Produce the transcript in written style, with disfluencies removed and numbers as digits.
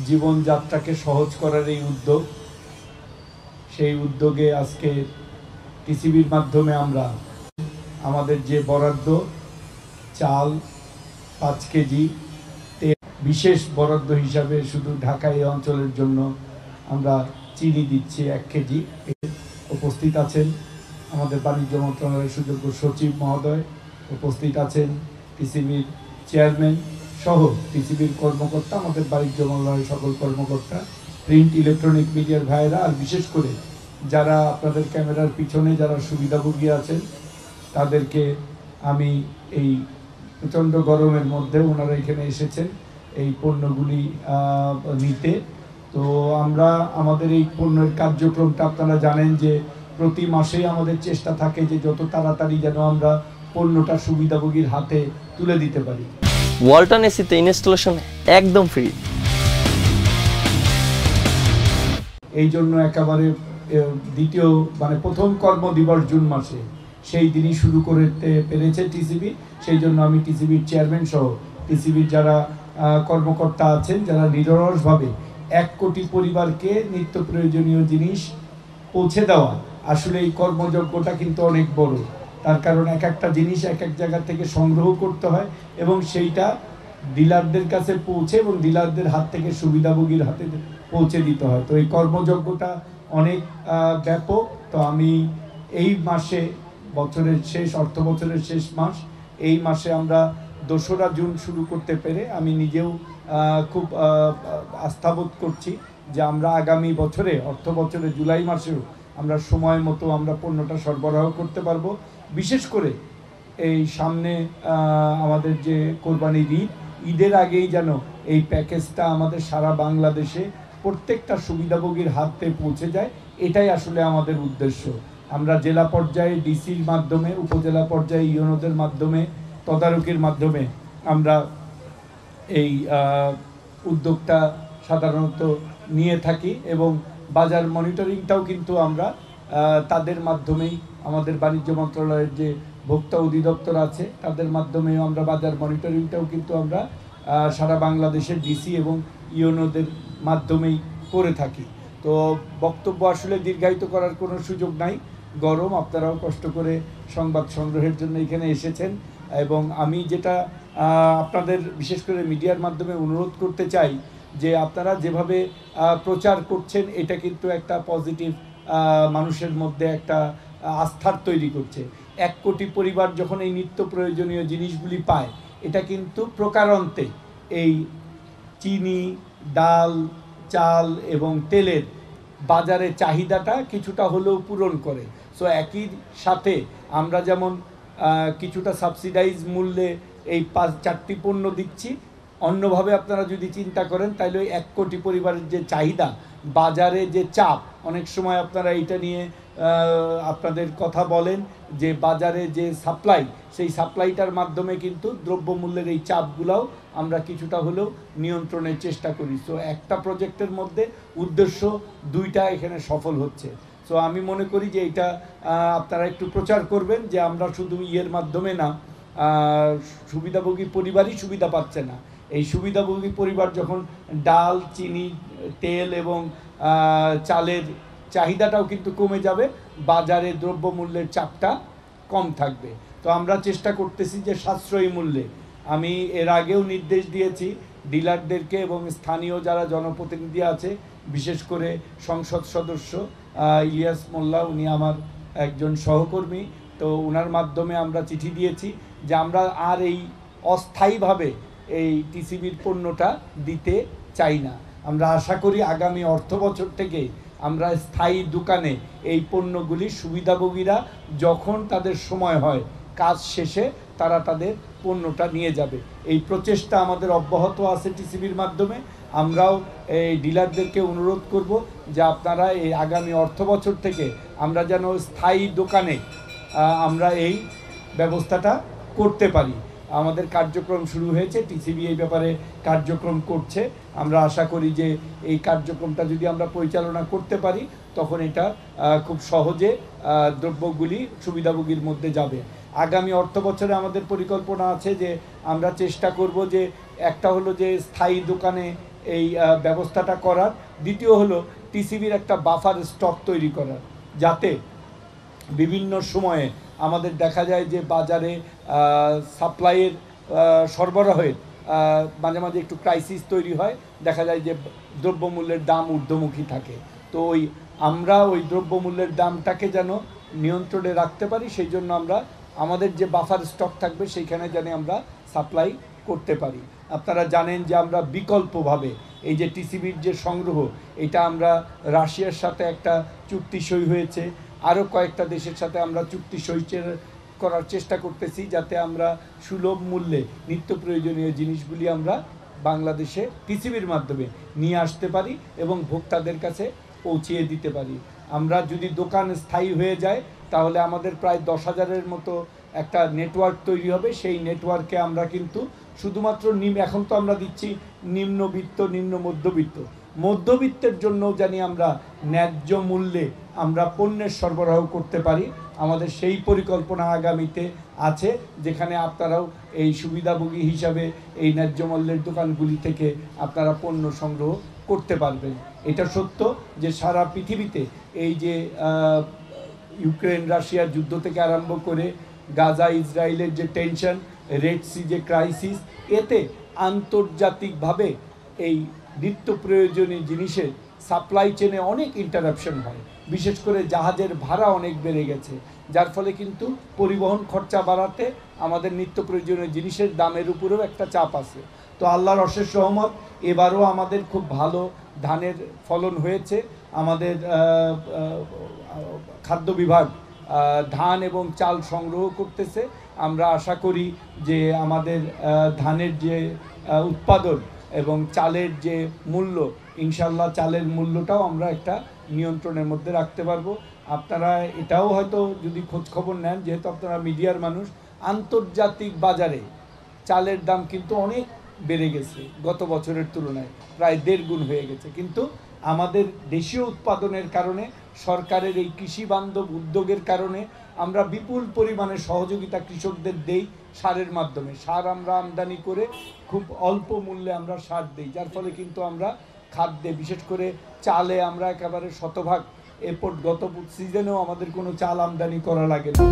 জীবনযাত্রাকে সহজ করার এই উদ্যোগ, সেই উদ্যোগে আজকে টিসিবির মাধ্যমে আমরা আমাদের যে বরাদ্দ চাল 5 কেজি, বিশেষ বরাদ্দ হিসাবে শুধু ঢাকা এই অঞ্চলের জন্য আমরা চিনি দিচ্ছি 1 কেজি। উপস্থিত আছেন আমাদের বাণিজ্য মন্ত্রণালয়ের সুযোগ্য সচিব মহোদয়, উপস্থিত আছেন টিসিবির চেয়ারম্যান সহ টিসিবির কর্মকর্তা, আমাদের বাণিজ্য মন্ত্রণালয়ের সকল কর্মকর্তা, প্রিন্ট ইলেকট্রনিক মিডিয়ার ভাইয়েরা, আর বিশেষ করে যারা আপনাদের ক্যামেরার পিছনে যারা সুবিধাভোগী আছেন তাদেরকে আমি এই প্রচণ্ড গরমের মধ্যে ওনারা এখানে এসেছেন এই পণ্যগুলি নিতে। তো আমরা আমাদের এই পণ্যের কার্যক্রমটা আপনারা জানেন যে প্রতি মাসেই আমাদের চেষ্টা থাকে যে যত তাড়াতাড়ি যেন আমরা পণ্যটা সুবিধাভোগীর হাতে তুলে দিতে পারি। ওয়ালটন এসিতে ইনস্টলেশন একদম ফ্রি। এই জন্য একেবারে দ্বিতীয় প্রথম কর্মদিবস জুন মাসে সেই দিনই শুরু করতে পেরেছে টিসিবি। সেই জন্য আমি টিসিবির চেয়ারম্যান সহ টিসিবির যারা কর্মকর্তা আছেন যারা নিরলসভাবে 1 কোটি পরিবারকে নিত্য প্রয়োজনীয় জিনিস পৌঁছে দেওয়া, আসলে এই কর্মযজ্ঞটা কিন্তু অনেক বড়। তার কারণ এক একটা জিনিস এক এক জায়গা থেকে সংগ্রহ করতে হয় এবং সেইটা ডিলারদের কাছে পৌঁছে এবং ডিলারদের হাত থেকে সুবিধাভোগীর হাতে পৌঁছে দিতে হয়। তো এই কর্মযজ্ঞটা অনেক ব্যাপক। তো আমি এই মাসে বছরের শেষ অর্থ বছরের শেষ মাস, এই মাসে আমরা 2রা জুন শুরু করতে পেরে আমি নিজেও খুব আস্থাবোধ করছি যে আমরা আগামী বছরে অর্থ বছরে জুলাই মাসেও আমরা সময় মতো আমরা পণ্যটা সরবরাহ করতে পারবো। বিশেষ করে এই সামনে আমাদের যে কোরবানির ঈদের আগেই যেন এই প্যাকেজটা আমাদের সারা বাংলাদেশে প্রত্যেকটা সুবিধাভোগীর হাতে পৌঁছে যায়, এটাই আসলে আমাদের উদ্দেশ্য। আমরা জেলা পর্যায়ে ডিসির মাধ্যমে, উপজেলা পর্যায়ে ইউনোদের মাধ্যমে, তদারকির মাধ্যমে আমরা এই উদ্যোগটা সাধারণত নিয়ে থাকি এবং বাজার মনিটরিংটাও কিন্তু আমরা তাদের মাধ্যমেই, আমাদের বাণিজ্য মন্ত্রণালয়ের যে ভোক্তা অধিদপ্তর আছে তাদের মাধ্যমেও আমরা বাজার মনিটরিংটাও কিন্তু আমরা সারা বাংলাদেশের ডিসি এবং ইউনোদের মাধ্যমেই করে থাকি। তো বক্তব্য আসলে দীর্ঘায়িত করার কোনো সুযোগ নাই, গরম, আপনারাও কষ্ট করে সংবাদ সংগ্রহের জন্য এখানে এসেছেন এবং আমি যেটা আপনাদের বিশেষ করে মিডিয়ার মাধ্যমে অনুরোধ করতে চাই যে আপনারা যেভাবে প্রচার করছেন এটা কিন্তু একটা পজিটিভ মানুষের মধ্যে একটা আস্থার তৈরি করছে। 1 কোটি পরিবার যখন এই নিত্য প্রয়োজনীয় জিনিসগুলি পায়, এটা কিন্তু প্রকারান্তে এই চিনি, ডাল, চাল এবং তেলের বাজারে চাহিদাটা কিছুটা হলেও পূরণ করে। সো একই সাথে আমরা যেমন কিছুটা সাবসিডাইজ মূল্যে এই 4টি পণ্য দিচ্ছি, অন্যভাবে আপনারা যদি চিন্তা করেন তাহলে ওই 1 কোটি পরিবারের যে চাহিদা, বাজারে যে চাপ, অনেক সময় আপনারা এইটা নিয়ে আপনাদের কথা বলেন যে বাজারে যে সাপ্লাই, সেই সাপ্লাইটার মাধ্যমে কিন্তু দ্রব্যমূল্যের এই চাপগুলোও আমরা কিছুটা হলেও নিয়ন্ত্রণের চেষ্টা করি। সো একটা প্রজেক্টের মধ্যে উদ্দেশ্য 2টা এখানে সফল হচ্ছে। সো আমি মনে করি যে এটা আপনারা একটু প্রচার করবেন যে আমরা শুধু ইয়ের মাধ্যমে না, সুবিধাভোগী পরিবারই সুবিধা পাচ্ছে না, এই সুবিধাভোগী পরিবার যখন ডাল, চিনি, তেল এবং চালের চাহিদাটাও কিন্তু কমে যাবে, বাজারে দ্রব্যমূল্যের চাপটা কম থাকবে। তো আমরা চেষ্টা করতেছি যে সাশ্রয়ী মূল্যে, আমি এর আগেও নির্দেশ দিয়েছি ডিলারদেরকে এবং স্থানীয় যারা জনপ্রতিনিধি আছে, বিশেষ করে সংসদ সদস্য ইলিয়াস মোল্লা, উনি আমার একজন সহকর্মী, তো ওনার মাধ্যমে আমরা চিঠি দিয়েছি যে আমরা আর এই অস্থায়ীভাবে এই টিসিবির পণ্যটা দিতে চাই না। আমরা আশা করি আগামী অর্থ বছর থেকে আমরা স্থায়ী দোকানে এই পণ্যগুলি সুবিধাভোগীরা যখন তাদের সময় হয় কাজ শেষে তারা তাদের পণ্যটা নিয়ে যাবে। এই প্রচেষ্টা আমাদের অব্যাহত আছে টিসিবির মাধ্যমে। আমরাও এই ডিলারদেরকে অনুরোধ করব যে আপনারা এই আগামী অর্থ বছর থেকে আমরা যেন স্থায়ী দোকানে আমরা এই ব্যবস্থাটা করতে পারি। আমাদের কার্যক্রম শুরু হয়েছে, টিসিবি এই ব্যাপারে কার্যক্রম করছে। আমরা আশা করি যে এই কার্যক্রমটা যদি আমরা পরিচালনা করতে পারি তখন এটা খুব সহজে দ্রব্যগুলি সুবিধাভোগীর মধ্যে যাবে। আগামী অর্থ বছরে আমাদের পরিকল্পনা আছে যে আমরা চেষ্টা করব যে একটা হলো যে স্থায়ী দোকানে এই ব্যবস্থাটা করার। দ্বিতীয় হলো টিসিবির একটা বাফার স্টক তৈরি করার, যাতে বিভিন্ন সময়ে আমাদের দেখা যায় যে বাজারে সাপ্লাইয়ের সরবরাহের মাঝে মাঝে একটু ক্রাইসিস তৈরি হয়, দেখা যায় যে দ্রব্যমূল্যের দাম ঊর্ধ্বমুখী থাকে। তো আমরা ওই দ্রব্যমূল্যের দামটাকে যেন নিয়ন্ত্রণে রাখতে পারি, সেই জন্য আমরা আমাদের যে বাফার স্টক থাকবে সেইখানে যেন আমরা সাপ্লাই করতে পারি। আপনারা জানেন যে আমরা বিকল্পভাবে এই যে টিসিবির যে সংগ্রহ, এটা আমরা রাশিয়ার সাথে একটা চুক্তি সই হয়েছে, আরও কয়েকটা দেশের সাথে আমরা চুক্তি সই করার চেষ্টা করতেছি, যাতে আমরা সুলভ মূল্যে নিত্য প্রয়োজনীয় জিনিসগুলি আমরা বাংলাদেশে টিসিবির মাধ্যমে নিয়ে আসতে পারি এবং ভোক্তাদের কাছে পৌঁছিয়ে দিতে পারি। আমরা যদি দোকান স্থায়ী হয়ে যায় তাহলে আমাদের প্রায় 10,000-এর মতো একটা নেটওয়ার্ক তৈরি হবে। সেই নেটওয়ার্কে আমরা কিন্তু শুধুমাত্র এখন তো আমরা দিচ্ছি নিম্নবিত্ত, নিম্ন মধ্যবিত্তের জন্য জানি আমরা ন্যায্য মূল্যে আমরা পণ্যের সরবরাহ করতে পারি। আমাদের সেই পরিকল্পনা আগামীতে আছে, যেখানে আপনারাও এই সুবিধাভোগী হিসাবে এই ন্যায্য মূল্যের দোকানগুলি থেকে আপনারা পণ্য সংগ্রহ করতে পারবেন। এটা সত্য যে সারা পৃথিবীতে এই যে ইউক্রেন রাশিয়ার যুদ্ধ থেকে আরম্ভ করে গাজা ইসরায়েলের যে টেনশন, রেড সি যে ক্রাইসিস, এতে আন্তর্জাতিকভাবে এই নিত্য প্রয়োজনীয় জিনিসের সাপ্লাই চেনে অনেক ইন্টারাপশন হয়। বিশেষ করে জাহাজের ভাড়া অনেক বেড়ে গেছে, যার ফলে কিন্তু পরিবহন খরচা বাড়াতে আমাদের নিত্য প্রয়োজনীয় জিনিসের দামের উপরেও একটা চাপ আছে। তো আল্লাহর অশেষ রহমত, এবারও আমাদের খুব ভালো ধানের ফলন হয়েছে। আমাদের খাদ্য বিভাগ ধান এবং চাল সংগ্রহ করতেছে। আমরা আশা করি যে আমাদের ধানের যে উৎপাদন এবং চালের যে মূল্য, ইনশাল্লাহ চালের মূল্যটাও আমরা একটা নিয়ন্ত্রণের মধ্যে রাখতে পারবো। আপনারা এটাও হয়তো যদি খোঁজখবর নেন, যেহেতু আপনারা মিডিয়ার মানুষ, আন্তর্জাতিক বাজারে চালের দাম কিন্তু অনেক বেড়ে গেছে, গত বছরের তুলনায় প্রায় 1.5 গুণ হয়ে গেছে। কিন্তু আমাদের দেশীয় উৎপাদনের কারণে, সরকারের এই কৃষি বান্ধব উদ্যোগের কারণে আমরা বিপুল পরিমাণে সহযোগিতা কৃষকদের দেই সারের মাধ্যমে। সার আমরা আমদানি করে খুব অল্প মূল্যে আমরা সার দিই, যার ফলে কিন্তু আমরা খাদ্যে, বিশেষ করে চালে আমরা একেবারে শতভাগ এরপর গত সিজনেও আমাদের কোনো চাল আমদানি করা লাগে না।